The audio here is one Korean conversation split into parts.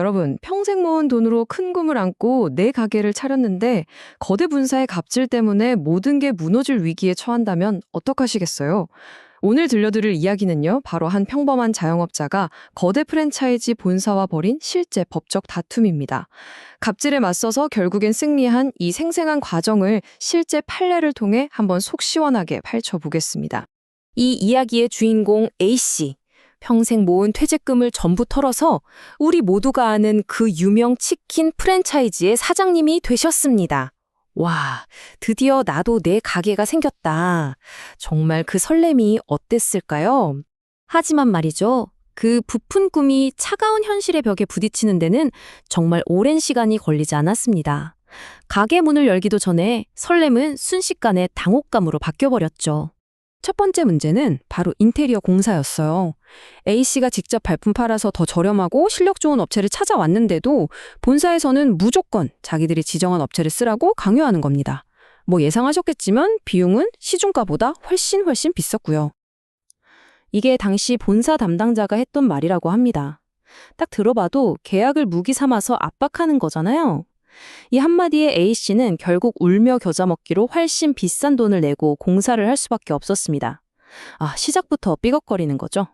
여러분, 평생 모은 돈으로 큰 꿈을 안고 내 가게를 차렸는데 거대 분사의 갑질 때문에 모든 게 무너질 위기에 처한다면 어떡하시겠어요? 오늘 들려드릴 이야기는요, 바로 한 평범한 자영업자가 거대 프랜차이즈 본사와 벌인 실제 법적 다툼입니다. 갑질에 맞서서 결국엔 승리한 이 생생한 과정을 실제 판례를 통해 한번 속 시원하게 펼쳐보겠습니다. 이 이야기의 주인공 A씨. 평생 모은 퇴직금을 전부 털어서 우리 모두가 아는 그 유명 치킨 프랜차이즈의 사장님이 되셨습니다. 와, 드디어 나도 내 가게가 생겼다. 정말 그 설렘이 어땠을까요? 하지만 말이죠. 그 부푼 꿈이 차가운 현실의 벽에 부딪히는 데는 정말 오랜 시간이 걸리지 않았습니다. 가게 문을 열기도 전에 설렘은 순식간에 당혹감으로 바뀌어버렸죠. 첫 번째 문제는 바로 인테리어 공사였어요. A씨가 직접 발품 팔아서 더 저렴하고 실력 좋은 업체를 찾아왔는데도 본사에서는 무조건 자기들이 지정한 업체를 쓰라고 강요하는 겁니다. 뭐 예상하셨겠지만 비용은 시중가보다 훨씬 비쌌고요. 이게 당시 본사 담당자가 했던 말이라고 합니다. 딱 들어봐도 계약을 무기 삼아서 압박하는 거잖아요. 이 한마디에 A씨는 결국 울며 겨자 먹기로 훨씬 비싼 돈을 내고 공사를 할 수밖에 없었습니다. 시작부터 삐걱거리는 거죠.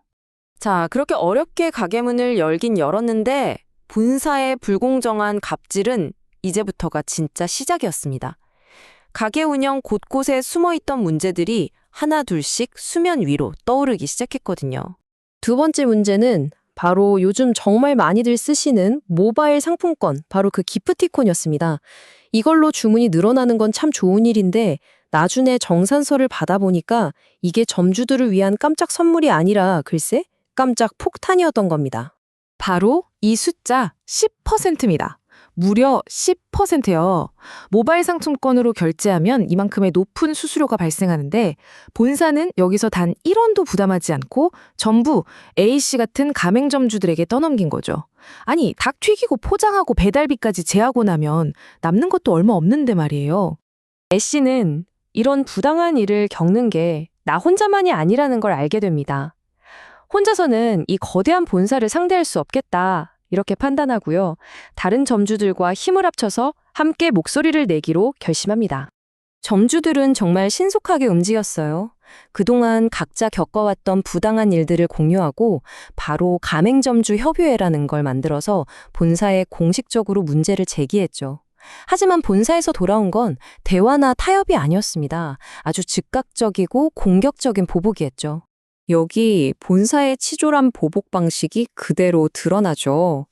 자, 그렇게 어렵게 가게 문을 열긴 열었는데 본사의 불공정한 갑질은 이제부터가 진짜 시작이었습니다. 가게 운영 곳곳에 숨어있던 문제들이 하나 둘씩 수면 위로 떠오르기 시작했거든요. 두 번째 문제는 바로 요즘 정말 많이들 쓰시는 모바일 상품권, 바로 그 기프티콘이었습니다. 이걸로 주문이 늘어나는 건 참 좋은 일인데 나중에 정산서를 받아보니까 이게 점주들을 위한 깜짝 선물이 아니라 글쎄 깜짝 폭탄이었던 겁니다. 바로 이 숫자 10%입니다. 무려 10%요. 모바일 상품권으로 결제하면 이만큼의 높은 수수료가 발생하는데 본사는 여기서 단 1원도 부담하지 않고 전부 A씨 같은 가맹점주들에게 떠넘긴 거죠. 아니, 닭 튀기고 포장하고 배달비까지 제하고 나면 남는 것도 얼마 없는데 말이에요. A씨는 이런 부당한 일을 겪는 게 나 혼자만이 아니라는 걸 알게 됩니다. 혼자서는 이 거대한 본사를 상대할 수 없겠다. 이렇게 판단하고요. 다른 점주들과 힘을 합쳐서 함께 목소리를 내기로 결심합니다. 점주들은 정말 신속하게 움직였어요. 그동안 각자 겪어왔던 부당한 일들을 공유하고 바로 가맹점주 협의회라는 걸 만들어서 본사에 공식적으로 문제를 제기했죠. 하지만 본사에서 돌아온 건 대화나 타협이 아니었습니다. 아주 즉각적이고 공격적인 보복이었죠. 여기 본사의 치졸한 보복 방식이 그대로 드러나죠.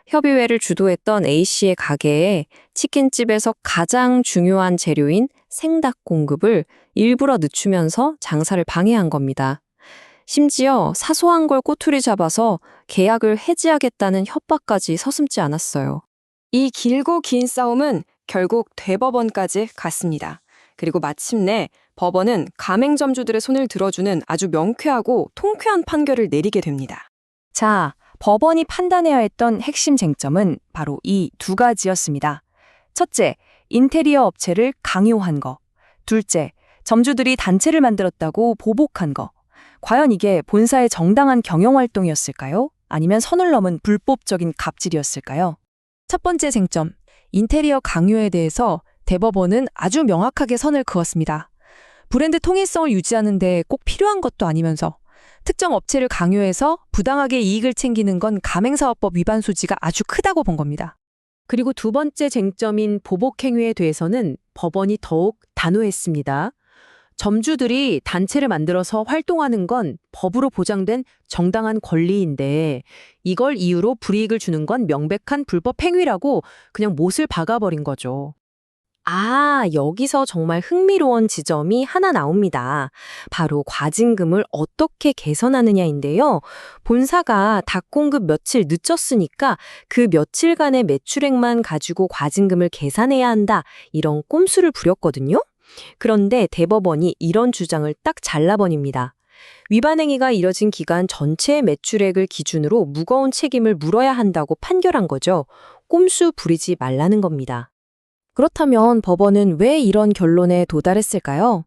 협의회를 주도했던 A씨의 가게에 치킨집에서 가장 중요한 재료인 생닭 공급을 일부러 늦추면서 장사를 방해한 겁니다. 심지어 사소한 걸 꼬투리 잡아서 계약을 해지하겠다는 협박까지 서슴지 않았어요. 이 길고 긴 싸움은 결국 대법원까지 갔습니다. 그리고 마침내 법원은 가맹점주들의 손을 들어주는 아주 명쾌하고 통쾌한 판결을 내리게 됩니다. 자, 법원이 판단해야 했던 핵심 쟁점은 바로 이 두 가지였습니다. 첫째, 인테리어 업체를 강요한 거. 둘째, 점주들이 단체를 만들었다고 보복한 거. 과연 이게 본사의 정당한 경영활동이었을까요? 아니면 선을 넘은 불법적인 갑질이었을까요? 첫 번째 쟁점, 인테리어 강요에 대해서 대법원은 아주 명확하게 선을 그었습니다. 브랜드 통일성을 유지하는데 꼭 필요한 것도 아니면서 특정 업체를 강요해서 부당하게 이익을 챙기는 건 가맹사업법 위반 소지가 아주 크다고 본 겁니다. 그리고 두 번째 쟁점인 보복 행위에 대해서는 법원이 더욱 단호했습니다. 점주들이 단체를 만들어서 활동하는 건 법으로 보장된 정당한 권리인데 이걸 이유로 불이익을 주는 건 명백한 불법 행위라고 그냥 못을 박아버린 거죠. 여기서 정말 흥미로운 지점이 하나 나옵니다. 바로 과징금을 어떻게 개선하느냐인데요. 본사가 닭 공급 며칠 늦췄으니까 그 며칠간의 매출액만 가지고 과징금을 계산해야 한다. 이런 꼼수를 부렸거든요. 그런데 대법원이 이런 주장을 딱 잘라버립니다. 위반 행위가 이뤄진 기간 전체의 매출액을 기준으로 무거운 책임을 물어야 한다고 판결한 거죠. 꼼수 부리지 말라는 겁니다. 그렇다면 법원은 왜 이런 결론에 도달했을까요?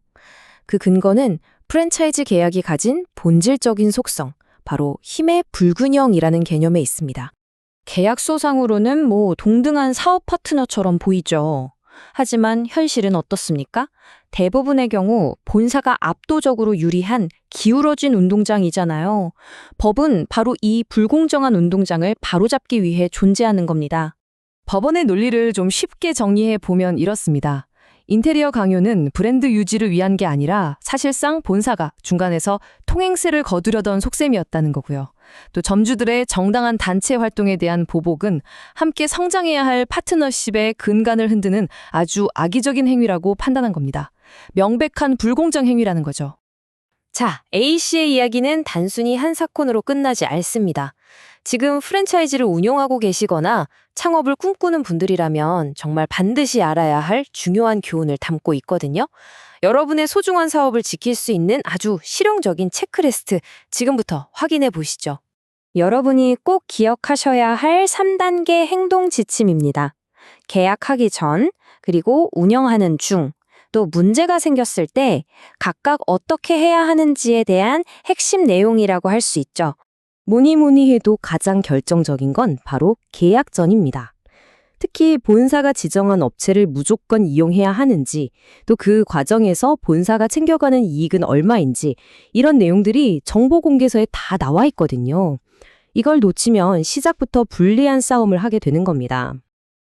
그 근거는 프랜차이즈 계약이 가진 본질적인 속성, 바로 힘의 불균형이라는 개념에 있습니다. 계약서상으로는 동등한 사업 파트너처럼 보이죠. 하지만 현실은 어떻습니까? 대부분의 경우 본사가 압도적으로 유리한 기울어진 운동장이잖아요. 법은 바로 이 불공정한 운동장을 바로잡기 위해 존재하는 겁니다. 법원의 논리를 좀 쉽게 정리해 보면 이렇습니다. 인테리어 강요는 브랜드 유지를 위한 게 아니라 사실상 본사가 중간에서 통행세를 거두려던 속셈이었다는 거고요. 또 점주들의 정당한 단체 활동에 대한 보복은 함께 성장해야 할 파트너십의 근간을 흔드는 아주 악의적인 행위라고 판단한 겁니다. 명백한 불공정 행위라는 거죠. 자, A씨의 이야기는 단순히 한 사건으로 끝나지 않습니다. 지금 프랜차이즈를 운영하고 계시거나 창업을 꿈꾸는 분들이라면 정말 반드시 알아야 할 중요한 교훈을 담고 있거든요. 여러분의 소중한 사업을 지킬 수 있는 아주 실용적인 체크리스트 지금부터 확인해 보시죠. 여러분이 꼭 기억하셔야 할 3단계 행동 지침입니다. 계약하기 전, 그리고 운영하는 중, 또 문제가 생겼을 때 각각 어떻게 해야 하는지에 대한 핵심 내용이라고 할 수 있죠. 뭐니 해도 가장 결정적인 건 바로 계약 전입니다. 특히 본사가 지정한 업체를 무조건 이용해야 하는지, 또 그 과정에서 본사가 챙겨가는 이익은 얼마인지 이런 내용들이 정보 공개서에 다 나와 있거든요. 이걸 놓치면 시작부터 불리한 싸움을 하게 되는 겁니다.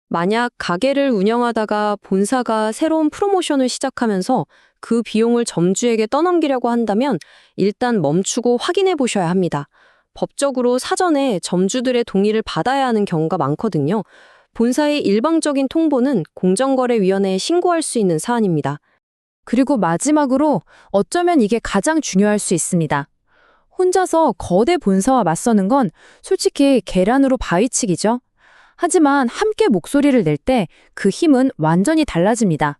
만약 가게를 운영하다가 본사가 새로운 프로모션을 시작하면서 그 비용을 점주에게 떠넘기려고 한다면 일단 멈추고 확인해 보셔야 합니다. 법적으로 사전에 점주들의 동의를 받아야 하는 경우가 많거든요. 본사의 일방적인 통보는 공정거래위원회에 신고할 수 있는 사안입니다. 그리고 마지막으로 어쩌면 이게 가장 중요할 수 있습니다. 혼자서 거대 본사와 맞서는 건 솔직히 계란으로 바위치기죠. 하지만 함께 목소리를 낼 때 그 힘은 완전히 달라집니다.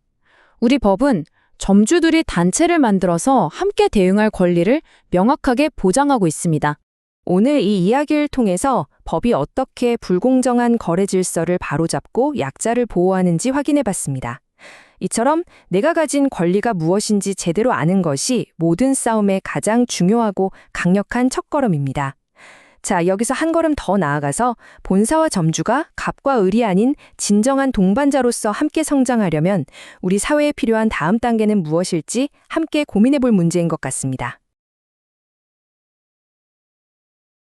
우리 법은 점주들이 단체를 만들어서 함께 대응할 권리를 명확하게 보장하고 있습니다. 오늘 이 이야기를 통해서 법이 어떻게 불공정한 거래 질서를 바로잡고 약자를 보호하는지 확인해 봤습니다. 이처럼 내가 가진 권리가 무엇인지 제대로 아는 것이 모든 싸움의 가장 중요하고 강력한 첫걸음입니다. 자, 여기서 한 걸음 더 나아가서 본사와 점주가 갑과 을이 아닌 진정한 동반자로서 함께 성장하려면 우리 사회에 필요한 다음 단계는 무엇일지 함께 고민해 볼 문제인 것 같습니다.